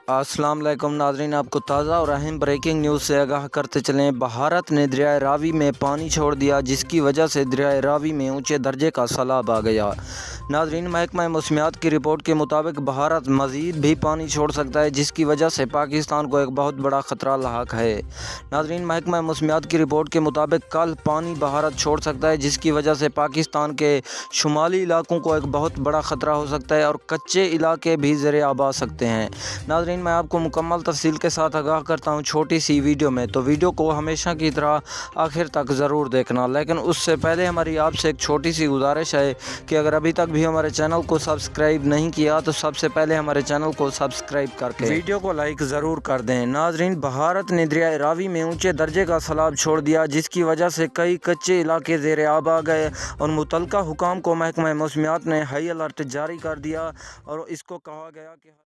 अस्सलाम वालेकुम नाज़रीन, आपको ताज़ा और अहम ब्रेकिंग न्यूज़ से आगाह करते चलें। भारत ने दरियाए रावी में पानी छोड़ दिया, जिसकी वजह से दरियाए रावी में ऊंचे दर्जे का सैलाब आ गया। नाज़रीन, महकमा मौसमियात की रिपोर्ट के मुताबिक भारत मज़ीद भी पानी छोड़ सकता है, जिसकी वजह से पाकिस्तान को एक बहुत बड़ा ख़तरा लाहक है। नाज़रीन, महकमा मौसमियात की रिपोर्ट के मुताबिक कल पानी भारत छोड़ सकता है, जिसकी वजह से पाकिस्तान के शुमाली इलाकों को एक बहुत बड़ा ख़तरा हो सकता है और कच्चे इलाके भी ज़ेरे आब आ सकते हैं। नाज़रीन, मैं आपको मुकम्मल तफसील के साथ आगाह करता हूँ छोटी सी वीडियो में, तो वीडियो को हमेशा की तरह आखिर तक ज़रूर देखना। लेकिन उससे पहले हमारी आपसे एक छोटी सी गुजारिश है कि अगर अभी तक भी हमारे चैनल को सब्सक्राइब नहीं किया तो सबसे पहले हमारे चैनल को सब्सक्राइब करके वीडियो को लाइक ज़रूर कर दें। नाज़रीन, भारत ने दरियाए रावी में ऊँचे दर्जे का सैलाब छोड़ दिया, जिसकी वजह से कई कच्चे इलाके ज़ेरे आब आ गए और मुतल्लिका हुकाम को महकमा मौसमियात ने हाई अलर्ट जारी कर दिया और इसको कहा गया कि